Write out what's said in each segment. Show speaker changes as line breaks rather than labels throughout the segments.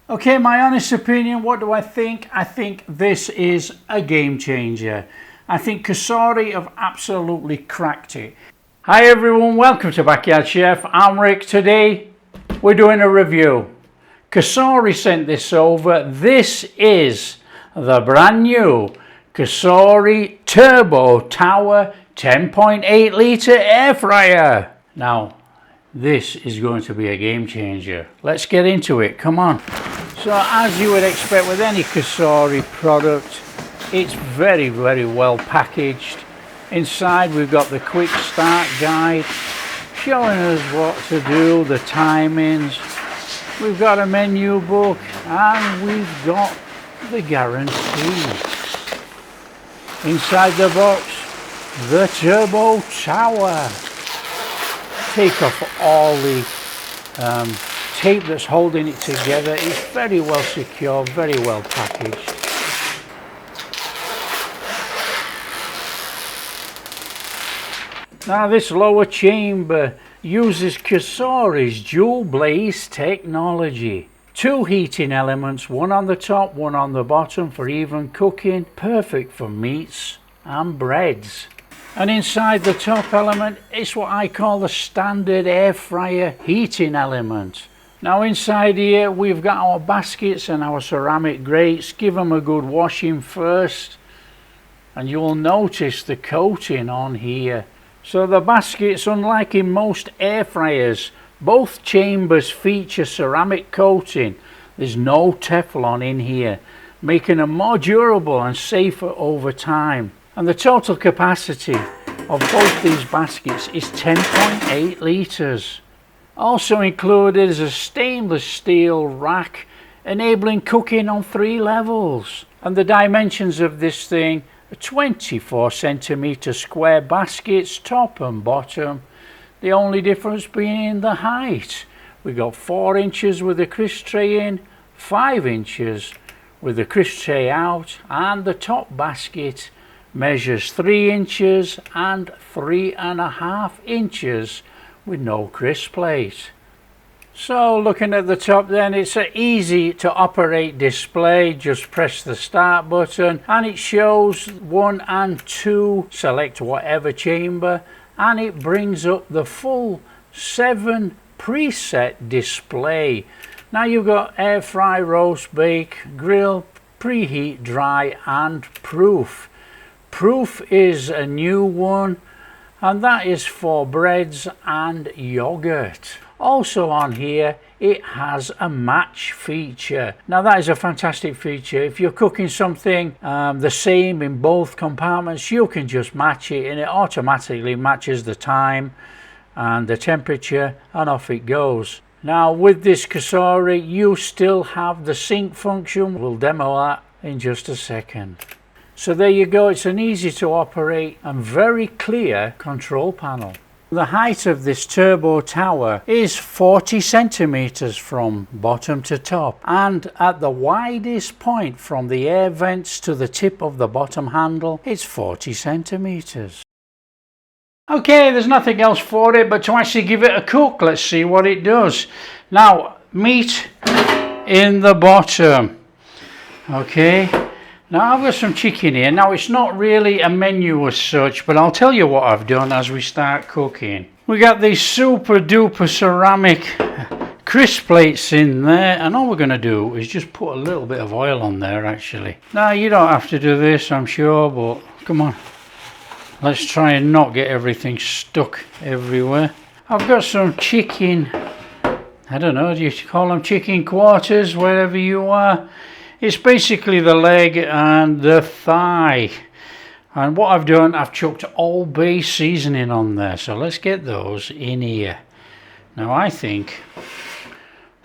Okay, my honest opinion, what do I think? I think this is a game changer. I think COSORI have absolutely cracked it. Hi everyone, welcome to Backyard Chef. I'm Rick. Today we're doing a review. COSORI sent this over. This is the brand new COSORI Turbo Tower 10.8 litre air fryer. Now, this is going to be a game changer. Let's get into it, come on. So as you would expect with any COSORI product, it's very well packaged. Inside we've got the quick start guide showing us what to do, the timings. We've got a menu book and we've got the guarantee. Inside the box, the Turbo Tower. Take off all the tape that's holding it together. It's very well secure, very well packaged. Now this lower chamber uses COSORI's DualBlaze Technology. Two heating elements, one on the top, one on the bottom for even cooking, perfect for meats and breads. And inside the top element, it's what I call the standard air fryer heating element. Now inside here we've got our baskets and our ceramic grates. Give them a good washing first and you'll notice the coating on here. So the baskets, unlike in most air fryers, both chambers feature ceramic coating. There's no Teflon in here, making them more durable and safer over time. And the total capacity of both these baskets is 10.8 litres. Also included is a stainless steel rack enabling cooking on 3 levels. And the dimensions of this thing are 24 centimetre square baskets, top and bottom. The only difference being in the height. We got 4 inches with the crisp tray in, 5 inches with the crisp tray out, and the top basket measures 3 inches and 3.5 inches with no crisp plate. So looking at the top then, it's an easy to operate display. Just press the start button and it shows 1 and 2, select whatever chamber, and it brings up the full 7 preset display. Now you've got air fry, roast, bake, grill, preheat, dry and proof. Proof is a new one and that is for breads and yogurt. Also on here it has a match feature. Now that is a fantastic feature. If you're cooking something the same in both compartments, you can just match it and it automatically matches the time and the temperature and off it goes. Now with this COSORI you still have the sync function. We'll demo that in just a second. So there you go, it's an easy to operate and very clear control panel. The height of this Turbo Tower is 40 centimeters from bottom to top, and at the widest point from the air vents to the tip of the bottom handle, it's 40 centimeters. Okay, there's nothing else for it but to actually give it a cook. Let's see what it does. Now, meat in the bottom. Okay. Now I've got some chicken here. Now it's not really a menu as such, but I'll tell you what I've done as we start cooking. We got these super duper ceramic crisp plates in there, and all we're going to do is just put a little bit of oil on there actually. Now you don't have to do this, I'm sure, but come on. Let's try and not get everything stuck everywhere. I've got some chicken, I don't know, do you call them chicken quarters, wherever you are? It's basically the leg and the thigh. And what I've done, I've chucked all base seasoning on there. So let's get those in here. Now I think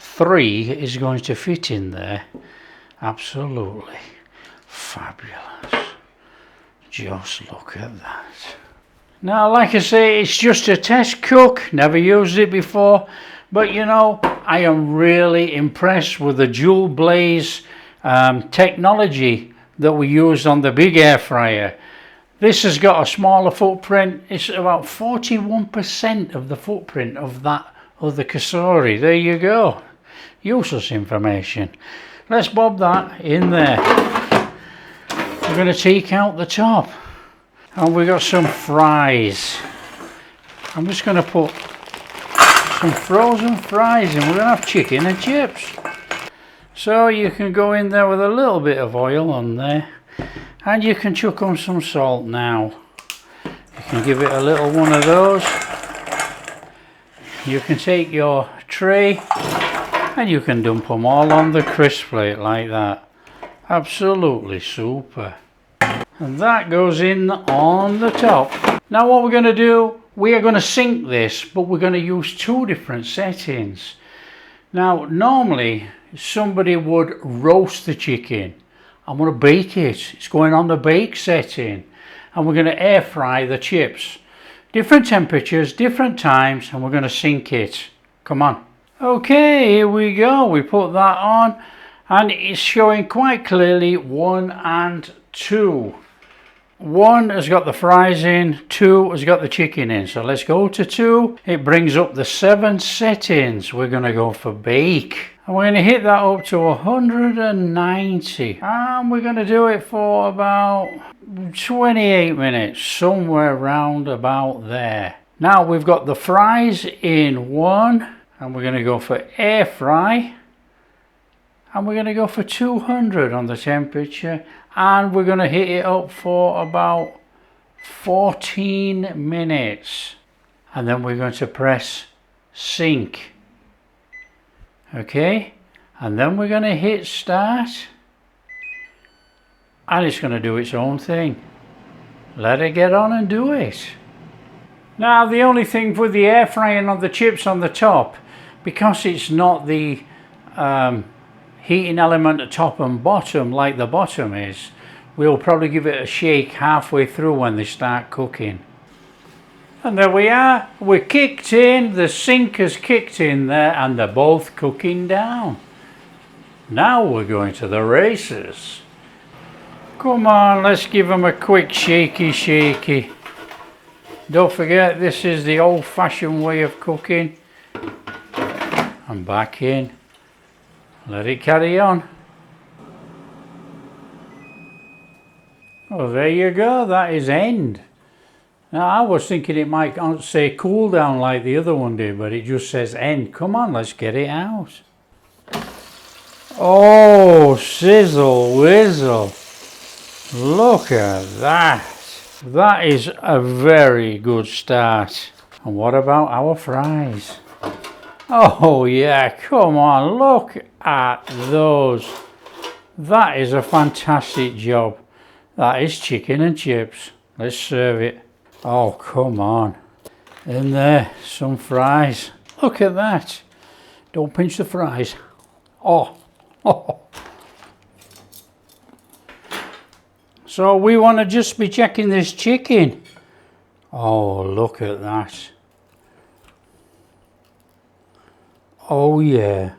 3 is going to fit in there. Absolutely fabulous. Just look at that. Now like I say, it's just a test cook. Never used it before. But you know, I am really impressed with the DualBlaze technology that we used on the big air fryer. This has got a smaller footprint. It's about 41% of the footprint of that other COSORI. There you go. Useless information. Let's bob that in there. We're going to take out the top. And we got some fries. I'm just going to put some frozen fries in. We're going to have chicken and chips. So you can go in there with a little bit of oil on there. And you can chuck on some salt now. You can give it a little one of those. You can take your tray and you can dump them all on the crisp plate like that. Absolutely super. And that goes in on the top. Now what we're going to do, we are going to sink this, but we're going to use two different settings. Now normally somebody would roast the chicken. I'm going to bake it. It's going on the bake setting. And we're going to air fry the chips. Different temperatures, different times, and we're going to sink it. Come on. Okay, here we go. We put that on and it's showing quite clearly 1 and 2. 1 has got the fries in, 2 has got the chicken in. So let's go to 2. It brings up the 7 settings. We're going to go for bake. And we're going to hit that up to 190. And we're going to do it for about 28 minutes. Somewhere round about there. Now we've got the fries in 1. And we're going to go for air fry. And we're going to go for 200 on the temperature. And we're going to hit it up for about 14 minutes. And then we're going to press sync. Okay, and then we're going to hit start. And it's going to do its own thing. Let it get on and do it. Now the only thing with the air frying on the chips on the top, because it's not the heating element at top and bottom like the bottom is, we'll probably give it a shake halfway through when they start cooking. And there we are, we're kicked in, the sink has kicked in there and they're both cooking down. Now we're going to the races. Come on, let's give them a quick shaky. Don't forget, this is the old-fashioned way of cooking. And back in. Let it carry on. Oh, there you go, that is end. Now I was thinking it might say cool down like the other one did, but it just says end. Come on, let's get it out. Oh, sizzle whizzle. Look at that. That is a very good start. And what about our fries? Oh yeah, come on, look at those. That is a fantastic job. That is chicken and chips. Let's serve it. Oh, come on. In there, some fries. Look at that. Don't pinch the fries. Oh. So we want to just be checking this chicken. Oh, look at that. Oh, yeah.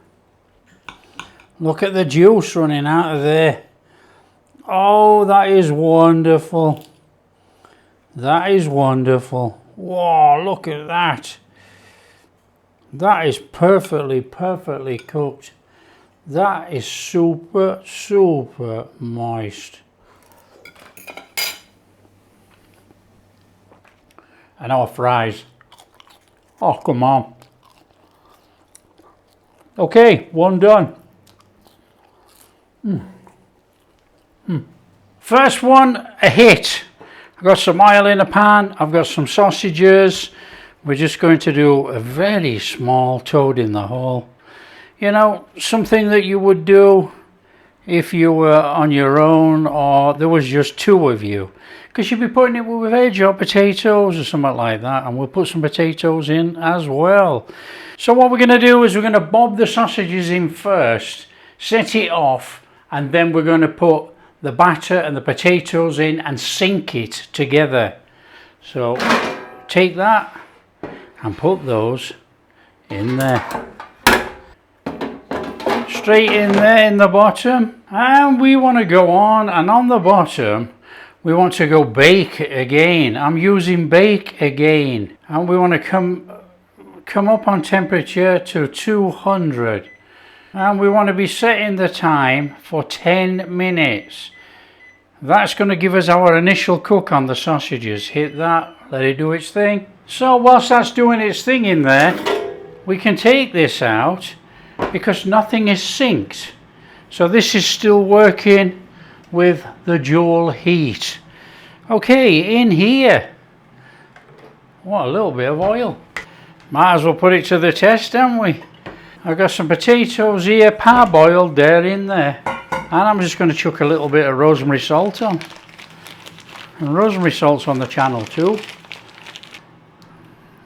Look at the juice running out of there. Oh, that is wonderful. That is wonderful. Whoa, look at that. That is perfectly cooked. That is super moist. And our fries. Oh, come on. Okay, one done. First one, a hit. I've got some oil in a pan. I've got some sausages. We're just going to do a very small toad in the hole. You know, something that you would do if you were on your own or there was just two of you. Because you'd be putting it with veg or potatoes or something like that. And we'll put some potatoes in as well. So what we're going to do is we're going to bob the sausages in first. Set it off. And then we're going to put the batter and the potatoes in and sink it together. So take that and put those in there. Straight in there in the bottom. And we want to go on, and on the bottom we want to go bake again. I'm using bake again. And we want to come up on temperature to 200. And we want to be setting the time for 10 minutes. That's going to give us our initial cook on the sausages. Hit that, let it do its thing. So whilst that's doing its thing in there, we can take this out because nothing is synced. So this is still working with the dual heat. Okay, in here, what a little bit of oil. Might as well put it to the test, haven't we? I've got some potatoes here, parboiled there in there. And I'm just going to chuck a little bit of rosemary salt on. And rosemary salt's on the channel too.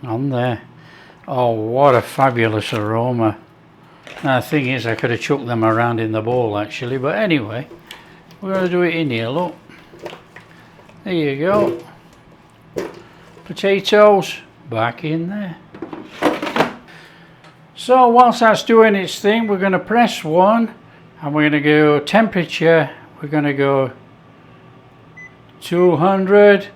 On there. Oh, what a fabulous aroma. Now the thing is, I could have chucked them around in the bowl actually, but anyway, we're going to do it in here, look. There you go. Potatoes back in there. So whilst that's doing its thing, we're going to press 1 and we're going to go temperature, we're going to go 200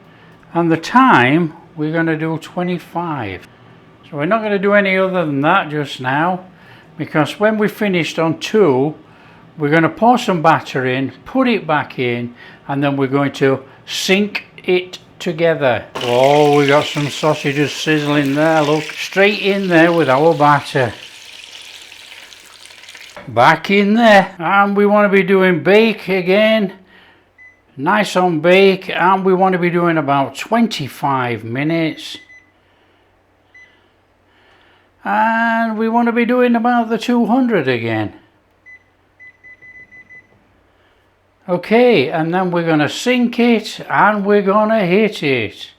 and the time we're going to do 25. So we're not going to do any other than that just now, because when we finished on 2, we're going to pour some batter in, put it back in, and then we're going to sync it together. Oh, we got some sausages sizzling there, look, straight in there with our batter. Back in there, and we want to be doing bake again, nice on bake, and we want to be doing about 25 minutes. And we want to be doing about the 200 again. Okay, and then we're going to sync it and we're going to hit it.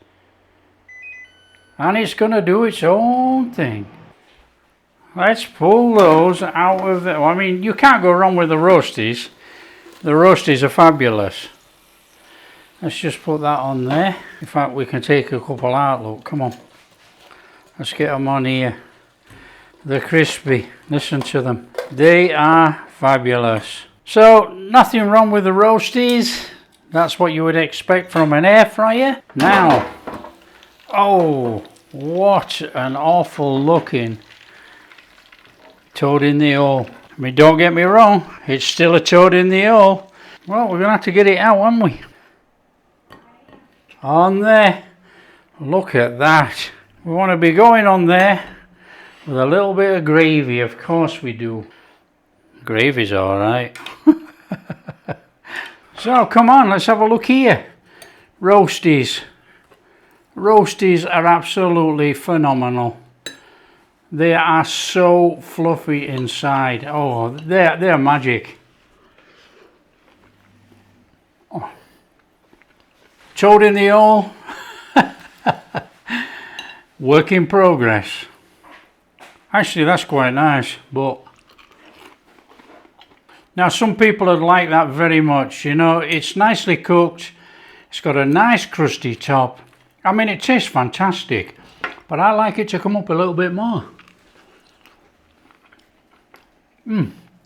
And it's going to do its own thing. Let's pull those out of the... I mean, you can't go wrong with the roasties. The roasties are fabulous. Let's just put that on there. In fact, we can take a couple out, look, come on. Let's get them on here. They're crispy, listen to them. They are fabulous. So, nothing wrong with the roasties. That's what you would expect from an air fryer. Now, oh, what an awful looking toad in the hole. I mean, don't get me wrong, it's still a toad in the hole. Well, we're going to have to get it out, aren't we? On there. Look at that. We want to be going on there with a little bit of gravy, of course we do. Gravy's alright. So come on, let's have a look here. Roasties. Roasties are absolutely phenomenal. They are so fluffy inside. Oh, they're magic. Oh. Toad in the hole. Work in progress. Actually, that's quite nice, but now some people would like that very much. You know, it's nicely cooked. It's got a nice crusty top. I mean, it tastes fantastic, but I like it to come up a little bit more.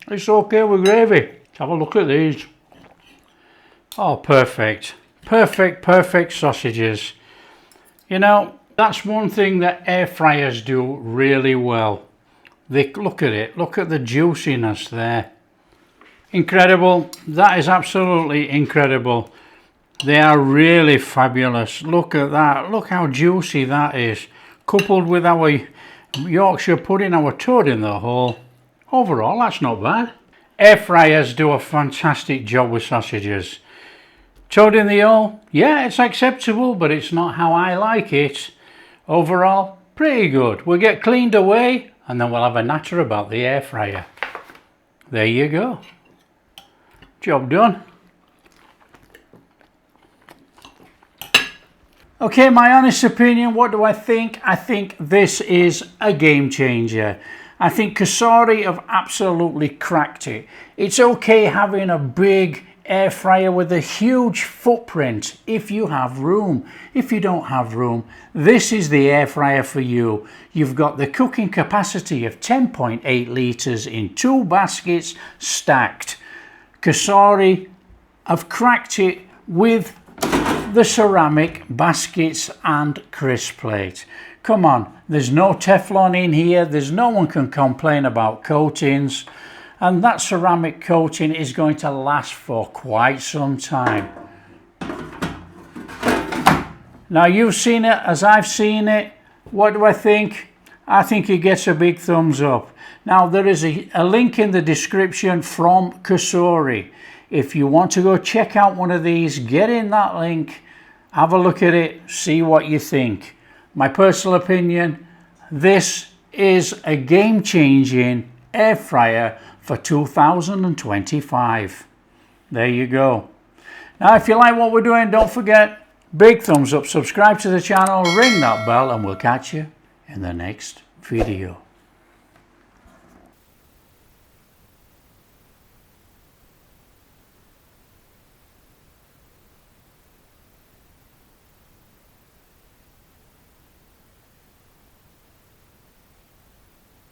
It's okay with gravy. Let's have a look at these. Oh, perfect. Perfect sausages. You know, that's one thing that air fryers do really well. They look at it. Look at the juiciness there. Incredible. That is absolutely incredible. They are really fabulous. Look at that. Look how juicy that is. Coupled with our Yorkshire pudding, our toad in the hole. Overall, that's not bad. Air fryers do a fantastic job with sausages. Toad in the hole, yeah, it's acceptable, but it's not how I like it. Overall, pretty good. We'll get cleaned away and then we'll have a natter about the air fryer. There you go. Job done. Okay, my honest opinion, what do I think? I think this is a game changer. I think COSORI have absolutely cracked it. It's okay having a big air fryer with a huge footprint if you have room. If you don't have room, this is the air fryer for you. You've got the cooking capacity of 10.8 litres in 2 baskets stacked. COSORI have cracked it with the ceramic baskets and crisp plate. Come on, there's no Teflon in here. There's no one can complain about coatings. and that ceramic coating is going to last for quite some time. Now you've seen it as I've seen it. What do I think? I think it gets a big thumbs up. Now there is a link in the description from COSORI. If you want to go check out one of these, get in that link, have a look at it, see what you think. My personal opinion, this is a game-changing air fryer for 2025. There you go. Now if you like what we're doing, don't forget, big thumbs up, subscribe to the channel, ring that bell, and we'll catch you in the next video.